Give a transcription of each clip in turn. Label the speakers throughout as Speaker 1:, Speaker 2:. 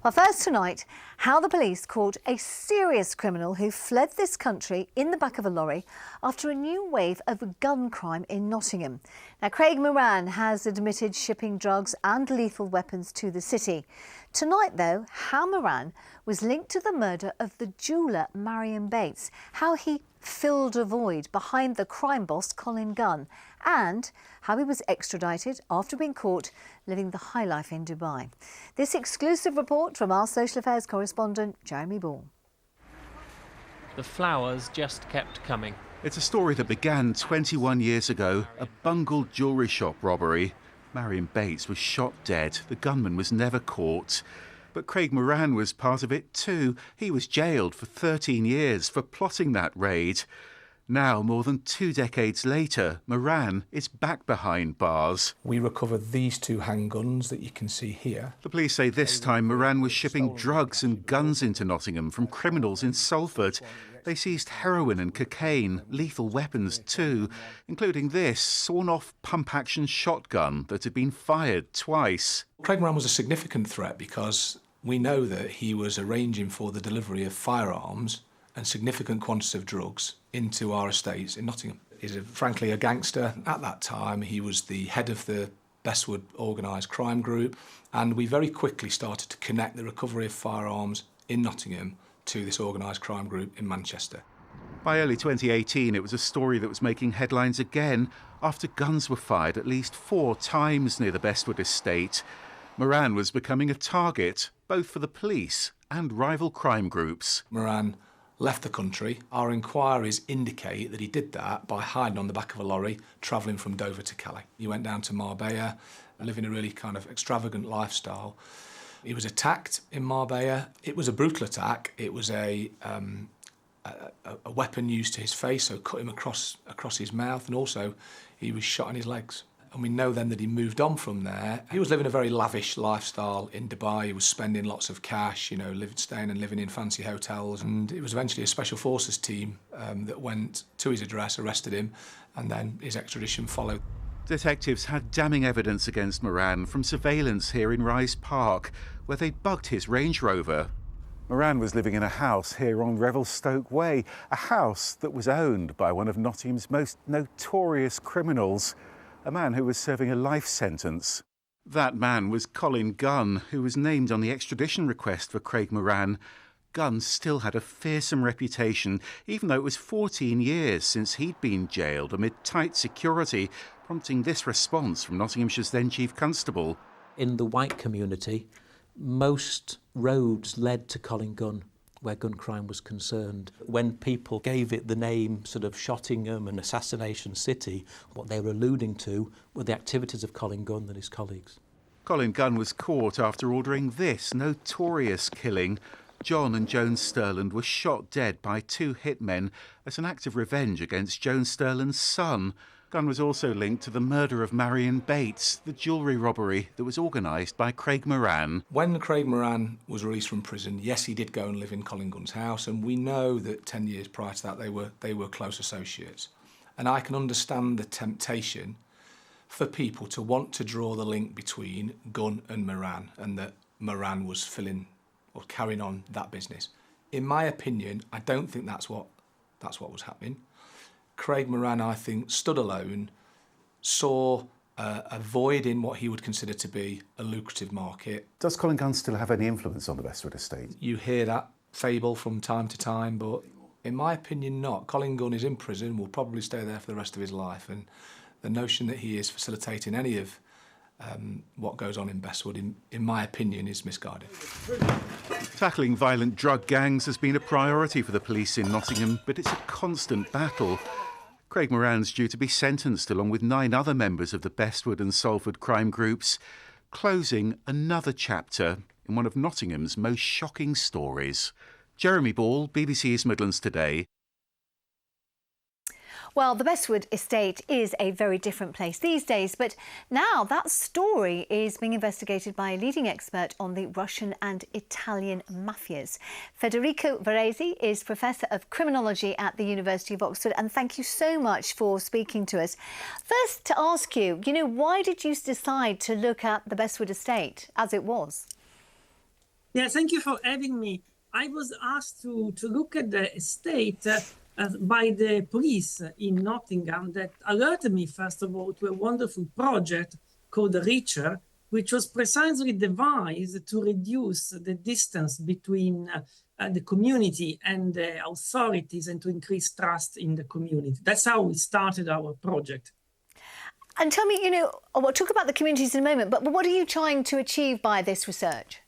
Speaker 1: Well, first tonight, how the police caught a serious criminal who fled this country in the back of a lorry after a new wave of gun crime in Nottingham. Now, Craig Moran has admitted shipping drugs and lethal weapons to the city. Tonight, though, how Moran was linked to the murder of the jeweller Marion Bates, how he filled a void behind the crime boss Colin Gunn, and how he was extradited after being caught living the high life in Dubai. This exclusive report from our social affairs correspondent, Jeremy Ball.
Speaker 2: The flowers just kept coming.
Speaker 3: It's a story that began 21 years ago, a bungled jewellery shop robbery. Marion Bates was shot dead. The gunman was never caught. But Craig Moran was part of it too. He was jailed for 13 years for plotting that raid. Now, more than 2 decades later, Moran is back behind bars.
Speaker 4: We recovered these 2 handguns that you can see here.
Speaker 3: The police say this time Moran was shipping drugs and guns into Nottingham from criminals in Salford. They seized heroin and cocaine, lethal weapons too, including this sawn-off pump-action shotgun that had been fired twice.
Speaker 4: Craig Moran was a significant threat because we know that he was arranging for the delivery of firearms and significant quantities of drugs into our estates in Nottingham. He's frankly a gangster. At that time, he was the head of the Bestwood organised crime group, and we very quickly started to connect the recovery of firearms in Nottingham to this organised crime group in Manchester.
Speaker 3: By early 2018, it was a story that was making headlines again after guns were fired at least 4 times near the Bestwood estate. Moran was becoming a target, both for the police and rival crime groups.
Speaker 4: Moran left the country. Our inquiries indicate that he did that by hiding on the back of a lorry, travelling from Dover to Calais. He went down to Marbella, living a really kind of extravagant lifestyle. He was attacked in Marbella. It was a brutal attack. It was a weapon used to his face, so cut him across his mouth, and also he was shot in his legs. And we know then that he moved on from there. He was living a very lavish lifestyle in Dubai. He was spending lots of cash, staying and living in fancy hotels. And it was eventually a special forces team that went to his address, arrested him, and then his extradition followed.
Speaker 3: Detectives had damning evidence against Moran from surveillance here in Rise Park, where they bugged his Range Rover. Moran was living in a house here on Revelstoke Way, a house that was owned by one of Nottingham's most notorious criminals, a man who was serving a life sentence. That man was Colin Gunn, who was named on the extradition request for Craig Moran. Gunn still had a fearsome reputation, even though it was 14 years since he'd been jailed amid tight security, prompting this response from Nottinghamshire's then Chief Constable.
Speaker 5: In the white community, most roads led to Colin Gunn, where gun crime was concerned. When people gave it the name sort of Shottingham and Assassination City, what they were alluding to were the activities of Colin Gunn and his colleagues.
Speaker 3: Colin Gunn was caught after ordering this notorious killing. John and Joan Sterland were shot dead by 2 hitmen as an act of revenge against Joan Sterland's son. Gunn was also linked to the murder of Marion Bates, the jewellery robbery that was organised by Craig Moran.
Speaker 4: When Craig Moran was released from prison, yes, he did go and live in Colin Gunn's house, and we know that 10 years prior to that they were close associates. And I can understand the temptation for people to want to draw the link between Gunn and Moran, and that Moran was filling or carrying on that business. In my opinion, I don't think that's what was happening. Craig Moran, I think, stood alone, saw a void in what he would consider to be a lucrative market.
Speaker 3: Does Colin Gunn still have any influence on the Bestwood estate?
Speaker 4: You hear that fable from time to time, but in my opinion not. Colin Gunn is in prison, will probably stay there for the rest of his life, and the notion that he is facilitating any of what goes on in Bestwood, in my opinion, is misguided.
Speaker 3: Tackling violent drug gangs has been a priority for the police in Nottingham, but it's a constant battle. Craig Moran's due to be sentenced along with 9 other members of the Bestwood and Salford crime groups, closing another chapter in one of Nottingham's most shocking stories. Jeremy Ball, BBC East Midlands Today.
Speaker 1: Well, the Bestwood estate is a very different place these days, but now that story is being investigated by a leading expert on the Russian and Italian mafias. Federico Varese is Professor of Criminology at the University of Oxford, and thank you so much for speaking to us. First, to ask you, why did you decide to look at the Bestwood estate as it was?
Speaker 6: Yeah, thank you for having me. I was asked to look at the estate by the police in Nottingham that alerted me, first of all, to a wonderful project called the Reacher, which was precisely devised to reduce the distance between the community and the authorities and to increase trust in the community. That's how we started our project.
Speaker 1: And tell me, we'll talk about the communities in a moment, but what are you trying to achieve by this research?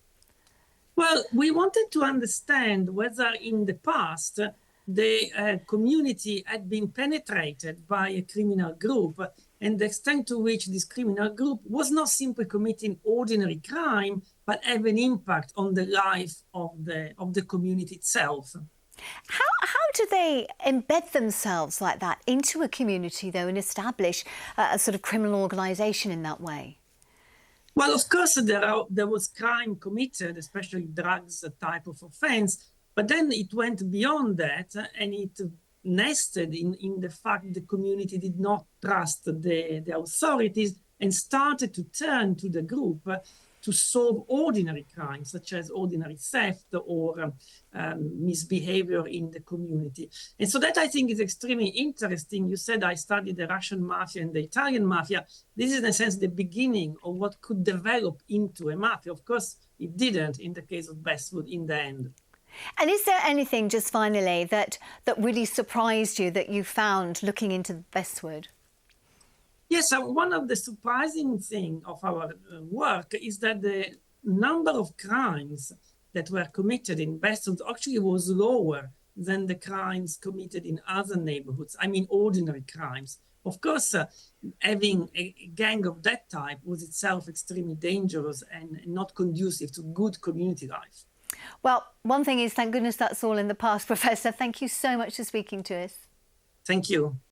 Speaker 6: Well, we wanted to understand whether in the past the community had been penetrated by a criminal group and the extent to which this criminal group was not simply committing ordinary crime, but have an impact on the life of the community itself.
Speaker 1: How do they embed themselves like that into a community, though, and establish a sort of criminal organisation in that way?
Speaker 6: Well, of course, there was crime committed, especially drugs type of offense, but then it went beyond that and it nested in the fact the community did not trust the authorities and started to turn to the group to solve ordinary crimes, such as ordinary theft or misbehavior in the community. And so that I think is extremely interesting. You said I studied the Russian mafia and the Italian mafia. This is in a sense the beginning of what could develop into a mafia. Of course, it didn't in the case of Bestwood in the end.
Speaker 1: And is there anything, just finally, that really surprised you that you found looking into Bestwood?
Speaker 6: Yes, one of the surprising things of our work is that the number of crimes that were committed in Bestwood actually was lower than the crimes committed in other neighborhoods. I mean, ordinary crimes. Of course, having a gang of that type was itself extremely dangerous and not conducive to good community life.
Speaker 1: Well, one thing is, thank goodness that's all in the past, Professor. Thank you so much for speaking to us.
Speaker 6: Thank you.